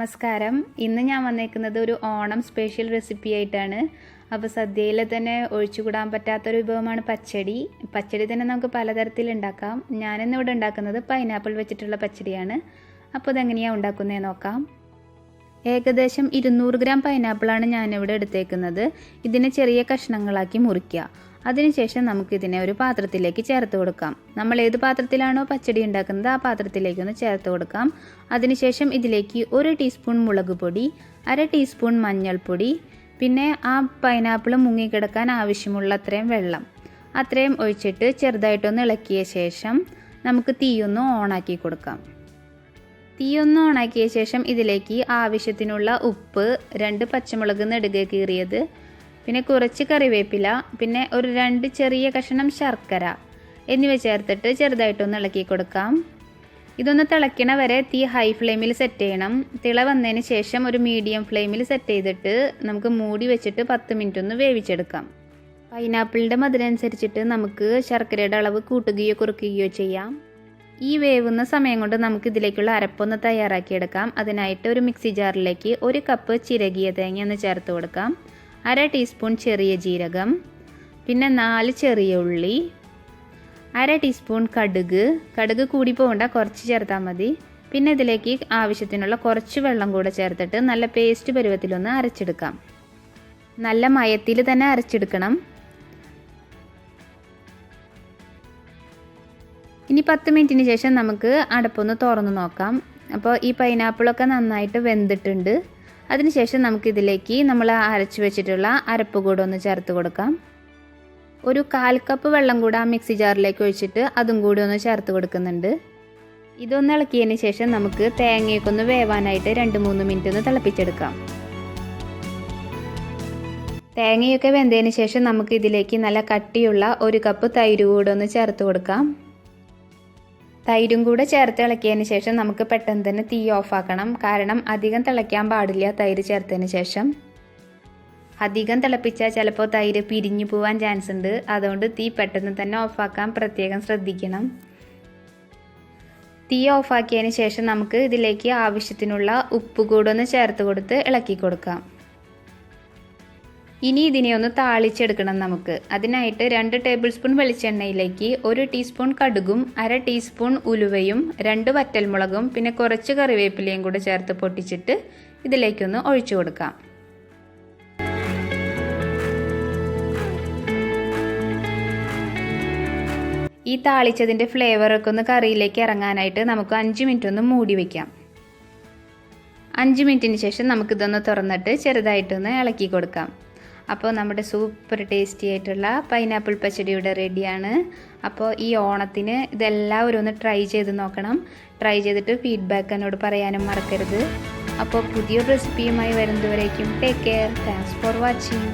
നമസ്കാരം. ഇന്ന് ഞാൻ വന്നേക്കുന്നത് ഒരു ഓണം സ്പെഷ്യൽ റെസിപ്പി ആയിട്ടാണ്. അപ്പോൾ സദ്യയിൽ തന്നെ ഒഴിച്ചുകൂടാൻ പറ്റാത്തൊരു വിഭവമാണ് പച്ചടി. പച്ചടി തന്നെ നമുക്ക് പലതരത്തിൽ ഉണ്ടാക്കാം. ഞാനിന്നിവിടെ ഉണ്ടാക്കുന്നത് പൈനാപ്പിൾ വെച്ചിട്ടുള്ള പച്ചടിയാണ്. അപ്പോൾ ഇതെങ്ങനെയാണ് ഉണ്ടാക്കുന്നതെന്ന് നോക്കാം. ഏകദേശം 200 ഗ്രാം പൈനാപ്പിളാണ് ഞാനിവിടെ എടുത്തേക്കുന്നത്. ഇതിനെ ചെറിയ കഷ്ണങ്ങളാക്കി മുറിക്കുക. അതിനുശേഷം നമുക്കിതിനെ ഒരു പാത്രത്തിലേക്ക് ചേർത്ത് കൊടുക്കാം. നമ്മൾ ഏത് പാത്രത്തിലാണോ പച്ചടി ഉണ്ടാക്കുന്നത് ആ പാത്രത്തിലേക്കൊന്ന് ചേർത്ത് കൊടുക്കാം. അതിനുശേഷം ഇതിലേക്ക് 1 ടീസ്പൂൺ മുളക് പൊടി, 1/2 ടീസ്പൂൺ മഞ്ഞൾപ്പൊടി, പിന്നെ ആ പൈനാപ്പിൾ മുങ്ങിക്കിടക്കാൻ ആവശ്യമുള്ള അത്രയും വെള്ളം അത്രയും ഒഴിച്ചിട്ട് ചെറുതായിട്ടൊന്ന് ഇളക്കിയ ശേഷം നമുക്ക് തീയൊന്ന് ഓണാക്കി കൊടുക്കാം. തീയൊന്ന് ഓണാക്കിയ ശേഷം ഇതിലേക്ക് ആവശ്യത്തിനുള്ള ഉപ്പ്, 2 പച്ചമുളക് നെടുകെ കീറിയത്, പിന്നെ കുറച്ച് കറിവേപ്പില, പിന്നെ ഒരു 2 ചെറിയ കഷ്ണം ശർക്കര എന്നിവ ചേർത്തിട്ട് ചെറുതായിട്ടൊന്ന് ഇളക്കി കൊടുക്കാം. ഇതൊന്ന് തിളയ്ക്കണ വരെ തീ ഹൈ ഫ്ലെയിമിൽ സെറ്റ് ചെയ്യണം. തിള വന്നതിന് ശേഷം ഒരു മീഡിയം ഫ്ലെയിമിൽ സെറ്റ് ചെയ്തിട്ട് നമുക്ക് മൂടി വെച്ചിട്ട് 10 മിനിറ്റ് ഒന്ന് വേവിച്ചെടുക്കാം. പൈനാപ്പിളിൻ്റെ മധുരം അനുസരിച്ചിട്ട് നമുക്ക് ശർക്കരയുടെ അളവ് കൂട്ടുകയോ കുറയ്ക്കുകയോ ചെയ്യാം. ഈ വേവുന്ന സമയം കൊണ്ട് നമുക്ക് ഇതിലേക്കുള്ള അരപ്പൊന്ന് തയ്യാറാക്കിയെടുക്കാം. അതിനായിട്ട് ഒരു മിക്സി ജാറിലേക്ക് 1 കപ്പ് ചിരകിയ തേങ്ങ ഒന്ന് ചേർത്ത് കൊടുക്കാം. 1/2 ടീസ്പൂൺ ചെറിയ ജീരകം, പിന്നെ 4 ചെറിയ ഉള്ളി, 1/2 ടീസ്പൂൺ കടുക് കൂടി പോകണ്ട, കുറച്ച് ചേർത്താൽ മതി. പിന്നെ ഇതിലേക്ക് ആവശ്യത്തിനുള്ള കുറച്ച് വെള്ളം കൂടെ ചേർത്തിട്ട് നല്ല പേസ്റ്റ് പരുവത്തിലൊന്ന് അരച്ചെടുക്കാം. നല്ല മയത്തിൽ തന്നെ അരച്ചെടുക്കണം. ഇനി 10 മിനിറ്റിന് ശേഷം നമുക്ക് അടപ്പൊന്ന് തുറന്ന് നോക്കാം. അപ്പോൾ ഈ പൈനാപ്പിളൊക്കെ നന്നായിട്ട് വെന്തിട്ടുണ്ട്. അതിനുശേഷം നമുക്കിതിലേക്ക് നമ്മൾ അരച്ച് വെച്ചിട്ടുള്ള അരപ്പ് കൂടെ ഒന്ന് ചേർത്ത് കൊടുക്കാം. ഒരു 1/4 കപ്പ് വെള്ളം കൂടെ ആ മിക്സി ജാറിലേക്ക് ഒഴിച്ചിട്ട് അതും കൂടി ഒന്ന് ചേർത്ത് കൊടുക്കുന്നുണ്ട്. ഇതൊന്ന് ഇളക്കിയതിന് ശേഷം നമുക്ക് തേങ്ങയൊക്കെ ഒന്ന് വേവാനായിട്ട് 2-3 മിനിറ്റ് ഒന്ന് തിളപ്പിച്ചെടുക്കാം. തേങ്ങയൊക്കെ വെന്തതിന് ശേഷം നമുക്ക് ഇതിലേക്ക് നല്ല കട്ടിയുള്ള 1 കപ്പ് തൈര് കൂടെ ഒന്ന് ചേർത്ത് കൊടുക്കാം. തൈരും കൂടെ ചേർത്ത് ഇളക്കിയതിന് ശേഷം നമുക്ക് പെട്ടെന്ന് തന്നെ തീ ഓഫാക്കണം. കാരണം അധികം തിളയ്ക്കാൻ പാടില്ല തൈര് ചേർത്തതിന് ശേഷം. അധികം തിളപ്പിച്ചാൽ ചിലപ്പോൾ തൈര് പിരിഞ്ഞു പോകാൻ ചാൻസ് ഉണ്ട്. അതുകൊണ്ട് തീ പെട്ടെന്ന് തന്നെ ഓഫാക്കാൻ പ്രത്യേകം ശ്രദ്ധിക്കണം. തീ ഓഫാക്കിയതിന് ശേഷം നമുക്ക് ഇതിലേക്ക് ആവശ്യത്തിനുള്ള ഉപ്പ് കൂടെ ഒന്ന് ചേർത്ത് കൊടുത്ത് ഇളക്കി കൊടുക്കാം. ഇനി ഇതിനെ ഒന്ന് താളിച്ചെടുക്കണം നമുക്ക്. അതിനായിട്ട് 2 ടേബിൾ സ്പൂൺ വെളിച്ചെണ്ണയിലേക്ക് 1 ടീസ്പൂൺ കടുകും, 1/2 ടീസ്പൂൺ ഉലുവയും, 2 വറ്റൽമുളകും, പിന്നെ കുറച്ച് കറിവേപ്പിലയും കൂടെ ചേർത്ത് പൊട്ടിച്ചിട്ട് ഇതിലേക്കൊന്ന് ഒഴിച്ചു കൊടുക്കാം. ഈ താളിച്ചതിൻ്റെ ഫ്ലേവറൊക്കെ ഒന്ന് കറിയിലേക്ക് ഇറങ്ങാനായിട്ട് നമുക്ക് 5 മിനിറ്റ് ഒന്ന് മൂടി വയ്ക്കാം. 5 മിനിറ്റിന് ശേഷം നമുക്കിതൊന്ന് തുറന്നിട്ട് ചെറുതായിട്ടൊന്ന് ഇളക്കി കൊടുക്കാം. അപ്പോൾ നമ്മുടെ സൂപ്പർ ടേസ്റ്റി ആയിട്ടുള്ള പൈനാപ്പിൾ പച്ചടി ഇവിടെ റെഡിയാണ്. അപ്പോൾ ഈ ഓണത്തിന് ഇതെല്ലാവരും ഒന്ന് ട്രൈ ചെയ്ത് നോക്കണം. ട്രൈ ചെയ്തിട്ട് ഫീഡ്ബാക്ക് എന്നോട് പറയാനും മറക്കരുത്. അപ്പോൾ പുതിയൊരു റെസിപ്പിയുമായി വരുന്നതുവരേക്കും take care. Thanks for watching.